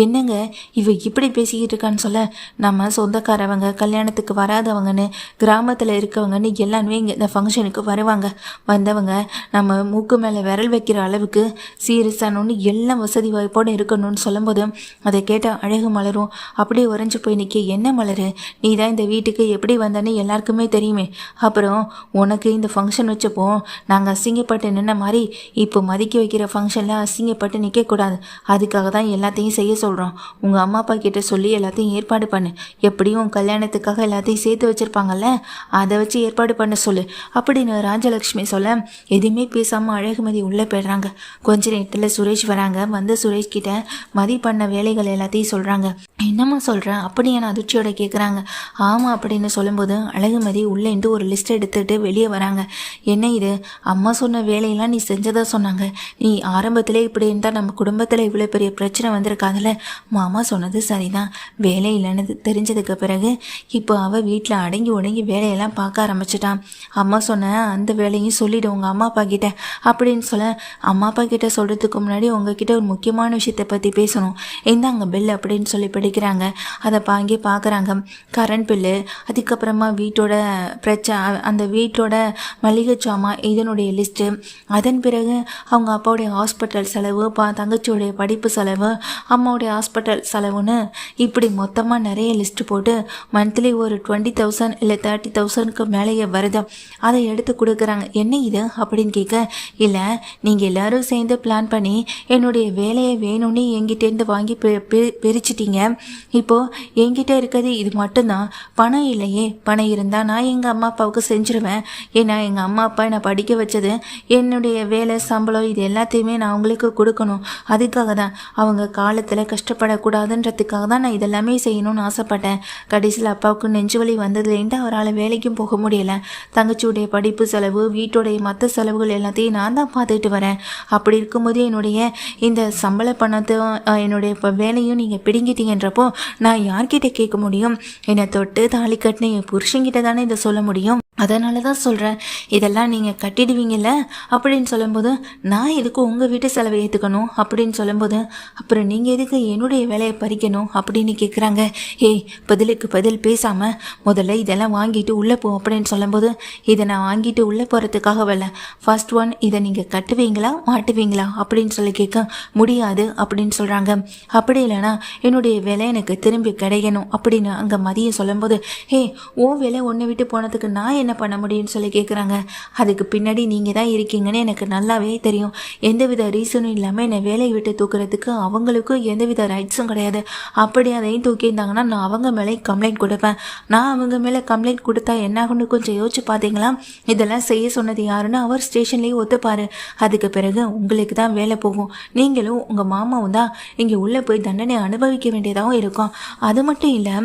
Speaker 1: என்னங்க இவ இப்படி பேசிக்கிட்டு இருக்கான்னு சொல்ல, நம்ம சொந்தக்காரவங்க கல்யாணத்துக்கு வராதவங்கன்னு கிராமத்தில் இருக்கவங்கன்னு எல்லாருமே இங்கே இந்த ஃபங்க்ஷனுக்கு வருவாங்க. வந்தவங்க நம்ம மூக்கு மேலே விரல் வைக்கிற அளவுக்கு சீரியஸானு எல்லாம் வசதி வாய்ப்போடு இருக்கணும்னு சொல்லும்போது அதை கேட்ட அழகு மலரும் அப்படியே உறைஞ்சு போய் நிற்க, என்ன மலரு, நீ தான் இந்த வீட்டுக்கு எப்படி வந்தேன்னு எல்லாருக்குமே தெரியுமே, அப்புறம் உனக்கு இந்த ஃபங்க்ஷன் வச்சப்போ நாங்கள் அசிங்கப்பட்டு நின்ன மாதிரி இப்போ மதிக்க வைக்கிற ஃபங்க்ஷனில் அசிங்கப்பட்டு நிற்கக்கூடாது. அதுக்காக தான் எல்லாத்தையும் செய்ய சொல்கிறோம். உங்கள் அம்மா அப்பா கிட்ட சொல்லி எல்லாத்தையும் ஏற்பாடு பண்ணு. எப்படியும் கல்யாணத்துக்காக எல்லாத்தையும் சேர்த்து வச்சுருப்பாங்கல்ல, அதை வச்சு ஏற்பாடு பண்ண சொல்லு அப்படின்னு ராஜலக்ஷ்மி சொல்ல, எதுவுமே பேசாமல் அழகுமதி உள்ளே போயிடுறாங்க. கொஞ்ச நேரத்தில் சுரேஷ் வராங்க. வந்து சுரேஷ் கிட்ட மதி பண்ண வேலைகள் எல்லாத்தையும் சொல்கிறாங்க. என்னம்மா சொல்கிறேன் அப்படியான அதிர்ச்சியோட கேட்குறாங்க. ஆமாம் அப்படின்னு சொல்லும்போது அழகுமதி உள்ளேந்து ஒரு லிஸ்ட் எடுத்துகிட்டு வெளியே வராங்க. என்ன இது, அம்மா சொன்ன வேலையெல்லாம் நீ செஞ்சதா சொன்னாங்க. நீ ஆரம்பத்திலே இப்படி இருந்தால் நம்ம குடும்பத்தில் இவ்வளோ பெரிய பிரச்சனை வந்திருக்காதுல்ல. மாமா சொன்னது சரிதான். வேலை இல்லைன்னு தெரிஞ்சதுக்கு பிறகு இப்போ அவள் வீட்டில் அடங்கி உடங்கி வேலையெல்லாம் பார்க்க ஆரம்பிச்சிட்டான். அம்மா சொன்ன அந்த வேலையும் சொல்லிவிடு உங்கள் அம்மா அப்பா கிட்ட அப்படின்னு சொல்ல, அம்மா அப்பா கிட்ட சொல்கிறதுக்கு முன்னாடி உங்ககிட்ட ஒரு முக்கியமான விஷயத்தை பற்றி பேசணும். இந்தாங்க பில் அப்படின்னு சொல்லி படிக்கிறாங்க. அதை வாங்கி பார்க்குறாங்க. கரண்ட் பில்லு, அதுக்கப்புறமா வீட்டோட அந்த வீட்டோட மளிகை சாமான் இதனுடைய லிஸ்ட்டு, அதன் பிறகு அவங்க அப்பாவுடைய ஹாஸ்பிட்டல் செலவு, தங்கச்சியோடைய படிப்பு செலவு, அம்மாவுடைய ஹாஸ்பிட்டல் செலவுன்னு இப்படி மொத்தமாக நிறைய லிஸ்ட்டு போட்டு மந்த்லி ஒரு 20,000 இல்லை 30,000க்கு மேலேயே வருது. அதை எடுத்து கொடுக்குறாங்க. என்ன இது அப்படின்னு கேட்க, இல்லை நீங்கள் எல்லோரும் சேர்ந்து பிளான் பண்ணி என்னுடைய வேலையை வேணும்னு என்கிட்டேருந்து வாங்கி பிரிச்சிட்டிங்க. இப்போது என்கிட்ட இருக்கிறது இது மட்டும்தான். பணம் இல்லையே, பணம் இருந்தால் நான் எங்கள் அம்மா அப்பாவுக்கு செஞ்சுருவேன். ஏன்னா எங்கள் அம்மா அப்பா என்னை படிக்க வச்சது, என்னுடைய வேலை சம்பளம் இது எல்லாத்தையுமே நான் அவங்களுக்கு கொடுக்கணும். அதுக்காக தான் அவங்க காலத்தில் கஷ்டப்படக்கூடாதுன்றதுக்காக தான் நான் இதெல்லாமே செய்யணும்னு ஆசைப்பட்டேன். கடைசியில் அப்பாவுக்கு நெஞ்சு வலி வந்ததுலேருந்து அவரால் வேலைக்கும் போக முடியலை. தங்கச்சியுடைய படிப்பு செலவு, வீட்டுடைய மற்ற செலவுகள் எல்லாத்தையும் நான் தான் பார்த்துட்டு வரேன். அப்படி இருக்கும்போது என்னுடைய இந்த சம்பள பணத்தை என்னுடைய வேலையும் நீங்கள் பிடுங்கிட்டீங்கன்றப்போ நான் யார்கிட்ட கேட்க முடியும்? என்னை தொட்டு தாலி கட்டின என் புருஷங்கிட்ட தானே இதை சொல்ல முடியும். அதனால தான் சொல்கிறேன், இதெல்லாம் நீங்கள் கட்டிடுவீங்கல்ல அப்படின்னு சொல்லும்போது, நான் எதுக்கு உங்கள் வீட்டு செலவை ஏற்றுக்கணும் அப்படின்னு சொல்லும்போது, அப்புறம் நீங்கள் எதுக்கு என்னுடைய வேலையை பறிக்கணும் அப்படின்னு கேட்குறாங்க. ஏய், பதிலுக்கு பதில் பேசாமல் முதல்ல இதெல்லாம் வாங்கிட்டு உள்ளே போ அப்படின்னு சொல்லும்போது, இதை நான் வாங்கிட்டு உள்ளே போகிறதுக்காக வரல. ஃபர்ஸ்ட் ஒன், இதை நீங்கள் கட்டுவீங்களா மாட்டுவீங்களா அப்படின்னு சொல்லி கேட்க முடியாது அப்படின்னு சொல்கிறாங்க. அப்படி இல்லைனா என்னுடைய வேலை எனக்கு திரும்பி கிடைக்கணும் அப்படின்னு அங்கே மதியம் சொல்லும்போது, ஓ வேலை ஒன்றை விட்டு போனதுக்கு நான் என்ன பண்ண முடியும்னு சொல்லி கேட்குறாங்க. அதுக்கு பின்னாடி நீங்கள் தான் இருக்கீங்கன்னு எனக்கு நல்லாவே தெரியும். எந்தவித ரீசனும் இல்லாமல் என்னை வேலையை விட்டு தூக்குறதுக்கு அவங்களுக்கும் எந்தவித ரைட்ஸும் கிடையாது. அப்படி அதையும் தூக்கியிருந்தாங்கன்னா நான் அவங்க மேலே கம்ப்ளைண்ட் கொடுப்பேன். நான் அவங்க மேலே கம்ப்ளைண்ட் கொடுத்தா என்ன ஆகுன்னு கொஞ்சம் யோசிச்சு பார்த்தீங்களா? இதெல்லாம் செய்ய சொன்னது யாருன்னு அவர் ஸ்டேஷன்லேயே ஒத்துப்பார். அதுக்கு பிறகு உங்களுக்கு தான் வேலை போகும். நீங்களும் உங்கள் மாமாவும் தான் இங்கே உள்ளே போய் தண்டனை அனுபவிக்க வேண்டியதாகவும் இருக்கும். அது மட்டும் இல்லை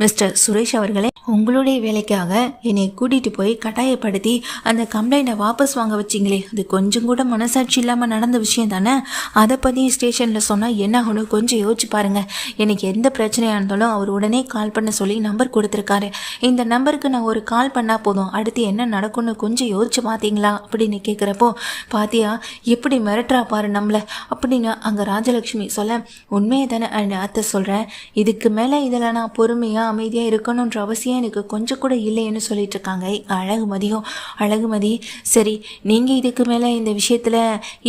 Speaker 1: மிஸ்டர் சுரேஷ் அவர்களே, உங்களுடைய வேலைக்காக என்னை கூட்டிகிட்டு போய் கட்டாயப்படுத்தி அந்த கம்ப்ளைண்ட்டை வாபஸ் வாங்க வச்சிங்களே, அது கொஞ்சம் கூட மனசாட்சி இல்லாமல் நடந்த விஷயம் தானே. அதை பற்றி ஸ்டேஷனில் சொன்னால் என்ன ஆகணும் கொஞ்சம் யோசிச்சு பாருங்கள். எனக்கு எந்த பிரச்சனையாக இருந்தாலும் அவர் உடனே கால் பண்ண சொல்லி நம்பர் கொடுத்துருக்காரு. இந்த நம்பருக்கு நான் ஒரு கால் பண்ணால் போதும், அடுத்து என்ன நடக்கும்னு கொஞ்சம் யோசிச்சு பார்த்தீங்களா அப்படின்னு கேட்குறப்போ, பாத்தியா எப்படி மிரட்டுறா பாரு நம்மளை அப்படின்னு அங்கே ராஜலக்ஷ்மி சொல்ல, உண்மையை தானே அத்தை சொல்கிறேன். இதுக்கு மேலே இதில் நான் பொறுமையாக அமைதியாக இருக்கணுன்ற அவசியம் எனக்கு கொஞ்சம் கூட இல்லைன்னு சொல்லிட்டு இருக்காங்க அழகுமதி சரி, நீங்கள் இதுக்கு மேலே இந்த விஷயத்தில்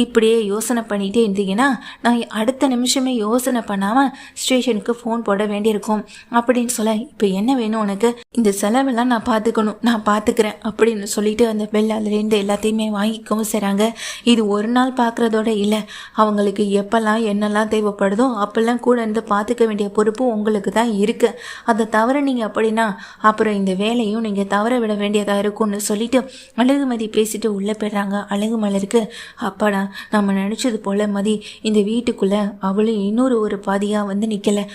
Speaker 1: இப்படியே யோசனை பண்ணிகிட்டே இருந்தீங்கன்னா நான் அடுத்த நிமிஷமே யோசனை பண்ணாமல் ஸ்டேஷனுக்கு ஃபோன் போட வேண்டியிருக்கும் அப்படின்னு சொல்ல, இப்போ என்ன வேணும் உனக்கு? இந்த செலவெல்லாம் நான் பார்த்துக்கிறேன் அப்படின்னு சொல்லிட்டு அந்த பெல் அதுலேருந்து எல்லாத்தையுமே வாங்கிக்கவும் செய்கிறாங்க. இது ஒரு நாள் பார்க்குறதோட இல்லை, அவங்களுக்கு எப்போல்லாம் என்னெல்லாம் தேவைப்படுதோ அப்போல்லாம் கூட இருந்து பார்த்துக்க வேண்டிய பொறுப்பு உங்களுக்கு தான் இருக்குது. அதை தவிர நீங்கள் அப்படின்னா அப்புறம் இந்த வேலையும் நீங்கள் தவற விட வேண்டியதாக இருக்கும்னு சொல்லிட்டு அழகுமதி பேசிட்டு உள்ளே போயிடுறாங்க. அழகுமலருக்கு அப்பாடா, நம்ம நினச்சது போல மதி இந்த வீட்டுக்குள்ளே அவளும் இன்னொரு ஒரு பாதியாக வந்து நிற்கலை,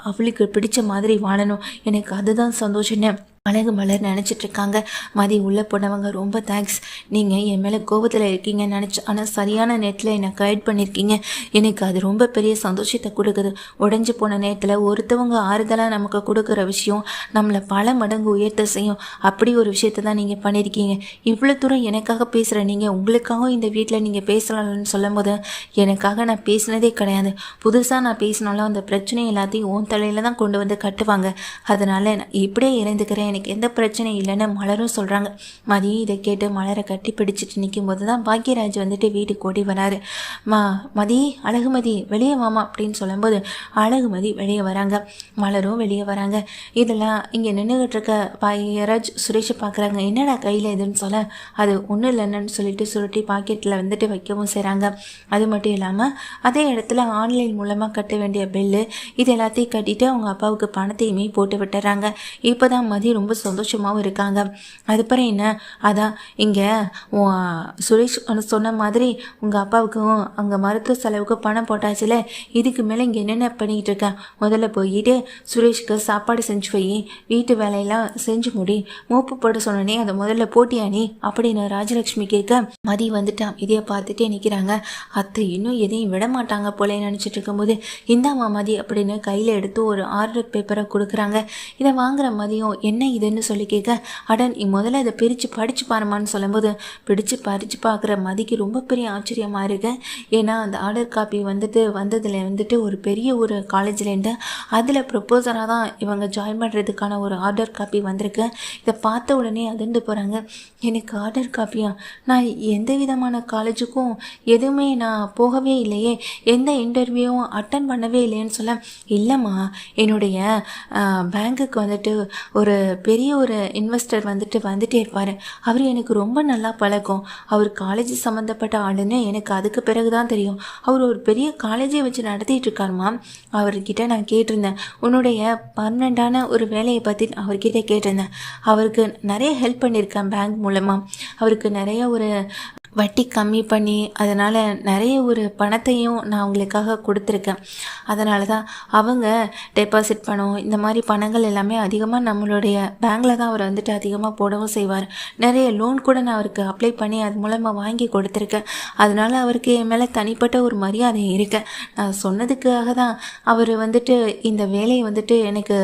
Speaker 1: அவளுக்கு பிடிச்ச மாதிரி வாழணும், எனக்கு அதுதான் சந்தோஷம்னு அழகுமலர் நினச்சிட்டு இருக்காங்க. மதி உள்ளே போனவங்க ரொம்ப தேங்க்ஸ், நீங்கள் என் மேலே கோபத்தில் இருக்கீங்கன்னு நினச்சி, ஆனால் சரியான நேரத்தில் என்னை கைட் பண்ணியிருக்கீங்க, எனக்கு அது ரொம்ப பெரிய சந்தோஷத்தை கொடுக்குது. உடஞ்சி போன நேரத்தில் ஒருத்தவங்க ஆறுதலாக நமக்கு கொடுக்குற விஷயம் நம்மளை பல மடங்கு உயர்த்த செய்யும். அப்படி ஒரு விஷயத்த தான் நீங்கள் பண்ணியிருக்கீங்க. இவ்வளோ தூரம் எனக்காக பேசுகிற நீங்கள் உங்களுக்காகவும் இந்த வீட்டில் நீங்கள் பேசலாம்னு சொல்லும் போது எனக்காக நான் பேசினதே கிடையாது. புதுசாக நான் பேசினாலும் அந்த பிரச்சனை எல்லாத்தையும் உன் தலையில் தான் கொண்டு வந்து கட்டுவாங்க. அதனால் நான் இப்படியே இறந்துக்கிறேன், எனக்கு எந்த பிரச்சனையும் இல்லைன்னு மலரும் சொல்கிறாங்க. மதியம் இதை கேட்டு மலரை கட்டி பிடிச்சிட்டு நிற்கும் போது தான் பாக்யராஜ் வந்துட்டு வீட்டுக்கு ஓடி வராரு. மதி, அழகுமதி வெளியே வாமா அப்படின்னு சொல்லும்போது அழகுமதி வெளியே வராங்க, மலரும் வெளியே வராங்க. இதெல்லாம் இங்கே நின்றுகிட்டு இருக்க பாக்யராஜ் சுரேஷை பார்க்குறாங்க. என்னடா கையில் எதுன்னு சொல்ல, அது ஒன்றும் இல்லைன்னு சொல்லிட்டு சுருட்டி பாக்கெட்டில் வந்துட்டு வைக்கவும் செய்கிறாங்க. அது மட்டும் இல்லாமல் அதே இடத்துல ஆன்லைன் மூலமாக கட்ட வேண்டிய பில்லு இது எல்லாத்தையும் கட்டிட்டு அவங்க அப்பாவுக்கு பணத்தையுமே போட்டு விட்டுறாங்க. இப்போ தான் மதி ரொம்ப சந்தோஷமாகவும் இருக்காங்க. அதுக்கப்புறம் என்ன, அதான் இங்கே சுரேஷ் சொன்ன மாதிரி உங்கள் அப்பாவுக்கும் அங்கே மருத்துவ செலவுக்கு பணம் போட்டாச்சுல, இதுக்கு மேலே இங்கே என்னென்ன பண்ணிக்கிட்டு இருக்கேன், முதல்ல போயிட்டு சுரேஷ்க்கு சாப்பாடு செஞ்சு வை, வீட்டு வேலையெல்லாம் செஞ்சு முடி, மூப்பு போட சொன்னனே அதை முதல்ல போட்டியா நீ அப்படின்னு ராஜலட்சுமி கேட்க மதி வந்துட்டான். இதையை பார்த்துட்டே நிற்கிறாங்க. அத்தை இன்னும் எதையும் விட மாட்டாங்க போல நினச்சிட்டு இருக்கும்போது இந்தாமா மதி அப்படின்னு கையில் எடுத்து ஒரு ஆர்டர் பேப்பரை கொடுக்குறாங்க. இதை வாங்குற மதியம் என்ன இதுன்னு சொல்லி கேட்க, அடன் முதல்ல இதை பிரித்து படித்து பாருமான்னு சொல்லும்போது பிடிச்சு படித்து பார்க்குற மதிக்கு ரொம்ப பெரிய ஆச்சரியமாக இருக்கு. ஏன்னா அந்த ஆர்டர் காப்பி வந்ததில் வந்துட்டு ஒரு பெரிய ஒரு காலேஜ்லேருந்து அதில் ப்ரொப்போசராக தான் இவங்க ஜாயின் பண்ணுறதுக்கான ஒரு ஆர்டர் காப்பி வந்திருக்கு. இதை பார்த்த உடனே அதிர்ந்து போகிறாங்க. எனக்கு ஆர்டர் காப்பியா, நான் எந்த விதமான காலேஜுக்கும் எதுவுமே நான் போகவே இல்லையே, எந்த இன்டர்வியூவும் அட்டன் பண்ணவே இல்லைன்னு சொல்ல, இல்லைம்மா என்னுடைய பேங்க்குக்கு வந்துட்டு ஒரு பெரிய ஒரு இன்வெஸ்டர் வந்துட்டே இருப்பார், அவர் எனக்கு ரொம்ப நல்லா பழக்கம், அவர் காலேஜ் சம்மந்தப்பட்ட ஆளுன்னு எனக்கு அதுக்கு பிறகு தான் தெரியும், அவர் ஒரு பெரிய காலேஜை வச்சு நடத்திட்டு இருக்காருமா, அவர்கிட்ட நான் கேட்டிருந்தேன் உன்னுடைய பர்மனண்டான ஒரு வேலையை பற்றி அவர்கிட்ட கேட்டிருந்தேன், அவருக்கு நிறைய ஹெல்ப் பண்ணியிருக்கேன் பேங்க் மூலமாக, அவருக்கு நிறைய ஒரு வட்டி கம்மி பண்ணி அதனால் நிறைய ஒரு பணத்தையும் நான் அவங்களுக்காக கொடுத்துருக்கேன். அதனால தான் அவங்க டெபாசிட் பணம் இந்த மாதிரி பணங்கள் எல்லாமே அதிகமாக நம்மளுடைய பேங்க்கில் தான் அவர் வந்துட்டு அதிகமாக போடவும் செய்வார். நிறைய லோன் கூட நான் அவருக்கு அப்ளை பண்ணி அது மூலமாக வாங்கி கொடுத்துருக்கேன். அதனால் அவருக்கு என் மேலே தனிப்பட்ட ஒரு மரியாதை இருக்கேன். நான் சொன்னதுக்காக தான் அவர் வந்துட்டு இந்த வேலையை வந்துட்டு எனக்கு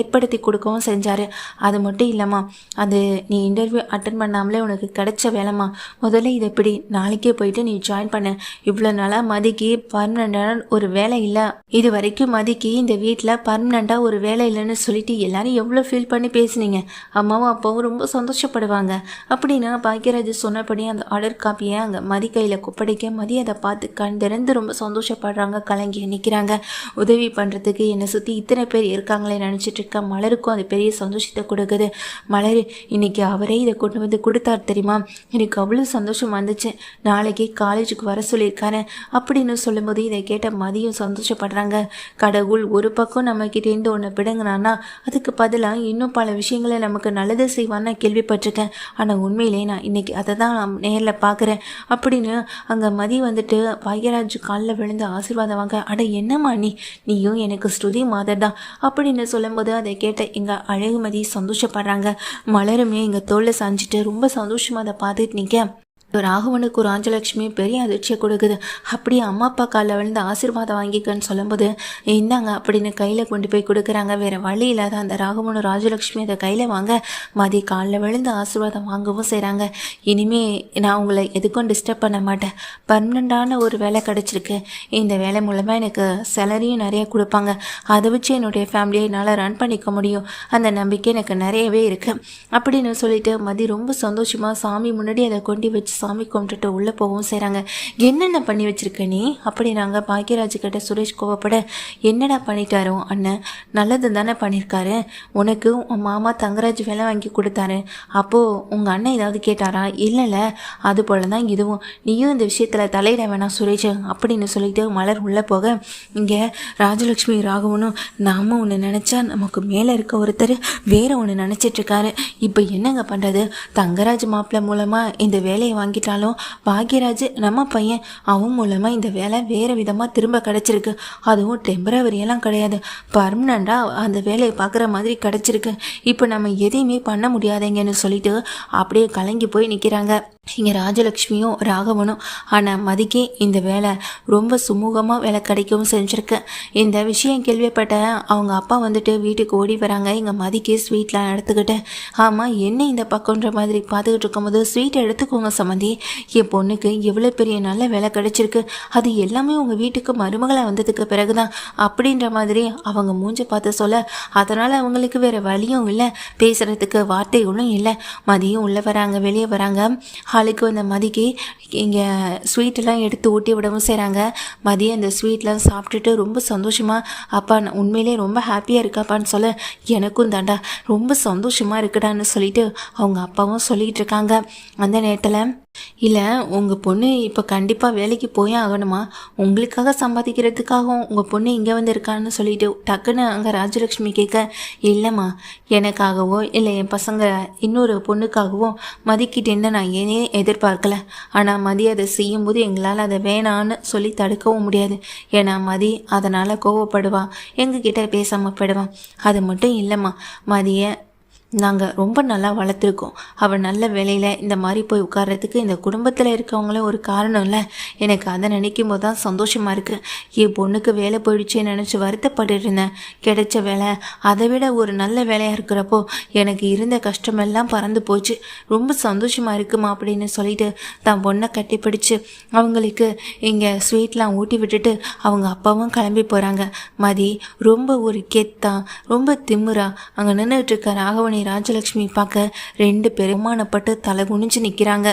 Speaker 1: ஏற்படுத்தி கொடுக்கவும் செஞ்சார். அது மட்டும் இல்லைம்மா, அது நீ இன்டர்வியூ அட்டன் பண்ணாமலே உனக்கு கிடைச்ச வேலைம்மா, முதல்ல இதை எப்படி நாளைக்கே போயிட்டு நீ ஜாயின் பண்ண, இவ்வளோ நாளாக மதிக்கு பர்மனண்டான ஒரு வேலை இல்லை, இது வரைக்கும் மதிக்கு இந்த வீட்டில் பர்மனண்டாக ஒரு வேலை இல்லைன்னு சொல்லிட்டு எல்லாரும் எவ்வளோ ஃபீல் பண்ணி பேசுனீங்க, அம்மாவும் அப்பாவும் ரொம்ப சந்தோஷப்படுவாங்க அப்படின்னா பாக்யராஜ் சொன்னபடி அந்த ஆர்டர் காப்பியை அங்கே மதி கையில் கொப்படைக்க மதி அதை பார்த்து கண் திறந்து ரொம்ப சந்தோஷப்படுறாங்க, கலங்கி நிற்கிறாங்க. உதவி பண்ணுறதுக்கு என்னை சுற்றி இத்தனை பேர் இருக்காங்களே நினச்சிட்டு இருக்க மலருக்கும் அது பெரிய சந்தோஷத்தை கொடுக்குது. மலர் இன்னைக்கு அவரே இதை கொண்டு வந்து கொடுத்தாரு தெரியுமா, எனக்கு அவ்வளோ சந்தோஷம் வந்துச்சு, நாளைக்கு காலேஜுக்கு வர சொல்லியிருக்காரு அப்படின்னு சொல்லும்போது இதை கேட்ட மதியம் சந்தோஷப்படுறாங்க. கடவுள் ஒரு பக்கம் நம்மக்கிட்டேருந்து ஒன்று பிடுங்கினான்னா அதுக்கு பதிலாக இன்னும் பல விஷயங்களை நமக்கு நல்லது செய்வான்னு கேள்விப்பட்டிருக்கேன். ஆனால் உண்மையிலே நான் இன்னைக்கு அதை தான் நான் நேரில் பார்க்குறேன் அப்படின்னு அங்கே மதி வந்துட்டு பாக்யராஜ் காலில் விழுந்து ஆசீர்வாதம் வாங்க. அட என்னம்மா நீயும் எனக்கு ஸ்ருதி மாதர் தான் அப்படின்னு சொல்லும்போது அதை கேட்ட எங்கள் அழகுமதி சந்தோஷப்படுறாங்க. மலருமே எங்கள் தோளில் சாஞ்சிட்டு ரொம்ப சந்தோஷமாக அதை பார்த்துட்டு நிற்க ராகவனுக்கு ராஜலட்சுமி பெரிய அதிர்ச்சியை கொடுக்குது. அப்படியே அம்மா அப்பா காலில் விழுந்து ஆசீர்வாதம் வாங்கிக்கன்னு சொல்லும்போது இந்தாங்க அப்படின்னு கையில் கொண்டு போய் கொடுக்குறாங்க. வேறு வழி இல்லாத அந்த ராகவனும் ராஜலட்சுமி அதை கையில் வாங்க மதி காலில் விழுந்து ஆசீர்வாதம் வாங்கவும் செய்கிறாங்க. இனிமே நான் உங்களை எதுக்கும் டிஸ்டர்ப் பண்ண மாட்டேன், பர்மனண்டான ஒரு வேலை கிடச்சிருக்கு, இந்த வேலை மூலமாக எனக்கு சேலரியும் நிறைய கொடுப்பாங்க, அதை வச்சு என்னுடைய ஃபேமிலியை என்னால் ரன் பண்ணிக்க முடியும், அந்த நம்பிக்கை எனக்கு நிறையவே இருக்குது அப்படின்னு சொல்லிட்டு மதி ரொம்ப சந்தோஷமாக சாமி முன்னாடி அதை கொண்டு வச்சு சாமி கும்பிட்டுட்டு உள்ளே போகவும் செய்கிறாங்க. என்னென்ன பண்ணி வச்சிருக்க நீ அப்படின்னாங்க. பாக்யராஜ் கிட்ட சுரேஷ் கோவப்பட, என்னடா பண்ணிட்டாரோ அண்ணன், நல்லது தானே பண்ணியிருக்காரு, உனக்கு உன் மாமா தங்கராஜ் வேலை வாங்கி கொடுத்தாரு, அப்போது உங்கள் அண்ணன் ஏதாவது கேட்டாரா? இல்லைல்ல, அது போல தான் இதுவும், நீயும் இந்த விஷயத்தில் தலையிட வேணாம் சுரேஷ் அப்படின்னு சொல்லிட்டு மலர் உள்ளே போக, இங்கே ராஜலட்சுமி ராகவனும் நாம ஒன்று நினச்சா நமக்கு மேலே இருக்க ஒருத்தர் வேற ஒன்று நினச்சிட்ருக்காரு, இப்போ என்னங்க பண்ணுறது, தங்கராஜ் மாப்பிள்ளை மூலமாக இந்த வேலையை வாங்கிட்டாலும் பாக்யராஜ் நம்ம பையன், அவன் மூலமாக இந்த வேலை வேறு விதமாக திரும்ப கிடச்சிருக்கு, அதுவும் டெம்பரவரியெல்லாம் கிடையாது, பர்மனண்டாக அந்த வேலையை பார்க்குற மாதிரி கிடச்சிருக்கு, இப்போ நம்ம எதையுமே பண்ண முடியாதுங்கன்னு சொல்லிட்டு அப்படியே கலங்கி போய் நிற்கிறாங்க. இங்கே ராஜலட்சுமியும் ராகவனும் ஆனால் மதிக்கே இந்த வேலை ரொம்ப சுமூகமாக வேலை கிடைக்கவும் செஞ்சுருக்கு. இந்த விஷயம் கேள்விப்பட்ட அவங்க அப்பா வந்துட்டு வீட்டுக்கு ஓடி வராங்க. எங்கள் மதிக்கே ஸ்வீட்லாம் எடுத்துக்கிட்டு, ஆமாம் என்ன இந்த பக்கம்ன்ற மாதிரி பார்த்துக்கிட்டு இருக்கும்போது ஸ்வீட்டை எடுத்துக்கோங்க சம்மந்தி, என் பொண்ணுக்கு எவ்வளோ பெரிய நல்ல வேலை கிடைச்சிருக்கு, அது எல்லாமே உங்கள் வீட்டுக்கு மருமகளாக வந்ததுக்கு பிறகு தான் அப்படின்ற மாதிரி அவங்க மூஞ்ச பார்த்து சொல்ல, அதனால் அவங்களுக்கு வேறு வழியும் இல்லை, பேசுகிறதுக்கு வார்த்தைகளும் இல்லை. மதியம் உள்ளே வராங்க, வெளியே வராங்க. ஹாலுக்கு வந்த மதிக்கு இங்கே ஸ்வீட்டெல்லாம் எடுத்து ஊட்டி விடவும் செய்கிறாங்க. மதியம் அந்த ஸ்வீட்லாம் சாப்பிட்டுட்டு ரொம்ப சந்தோஷமாக, அப்பா நான் உண்மையிலே ரொம்ப ஹாப்பியாக இருக்காப்பான்னு சொல்ல, எனக்கும் தாண்டா ரொம்ப சந்தோஷமாக இருக்குடான்னு சொல்லிட்டு அவங்க அப்பாவும் சொல்லிகிட்டு இருக்காங்க. அந்த நேரத்தில், இல்லை உங்கள் பொண்ணு இப்போ கண்டிப்பாக வேலைக்கு போயே ஆகணுமா, உங்களுக்காக சம்பாதிக்கிறதுக்காகவும் உங்கள் பொண்ணு இங்கே வந்து இருக்கான்னு சொல்லிட்டு டக்குன்னு அங்கே ராஜலட்சுமி கேட்க, இல்லைம்மா எனக்காகவோ இல்லை என் பசங்க இன்னொரு பொண்ணுக்காகவும் மதிக்கிட்டேன்னு நான் ஏனே எதிர்பார்க்கல, ஆனால் மதி அதை செய்யும்போது எங்களால் அதை வேணான்னு சொல்லி தடுக்கவும் முடியாது, ஏன்னா மதி அதனால் கோவப்படுவான், எங்ககிட்ட பேசாமல் போயிடுவான், அது மட்டும் இல்லைம்மா மதியை நாங்கள் ரொம்ப நல்லா வளர்த்துருக்கோம், அவள் நல்ல வேலையில் இந்த மாதிரி போய் உட்கார்றதுக்கு இந்த குடும்பத்தில் இருக்கவங்களே ஒரு காரணம் இல்லை, எனக்கு அதை நினைக்கும் போது தான் சந்தோஷமாக இருக்குது, என் பொண்ணுக்கு வேலை போயிடுச்சேன்னு நினச்சி வருத்தப்பட்டு இருந்தேன், கிடைச்ச வேலை அதை விட ஒரு நல்ல வேலையாக இருக்கிறப்போ எனக்கு இருந்த கஷ்டமெல்லாம் பறந்து போச்சு, ரொம்ப சந்தோஷமாக இருக்குமா அப்படின்னு சொல்லிட்டு தான் பொண்ணை கட்டிப்பிடிச்சு அவங்களுக்கு இங்கே ஸ்வீட்லாம் ஊட்டி விட்டுட்டு அவங்க அப்பாவும் கிளம்பி போகிறாங்க. மதி ரொம்ப ஒரு கெத்தா ரொம்ப திமுறா அங்கே நின்றுட்டு இருக்க ராகவனை ராஜலட்சுமி பார்க்க 2 பேரும் அவமானப்பட்டு தலை குனிஞ்சு நிற்கிறாங்க.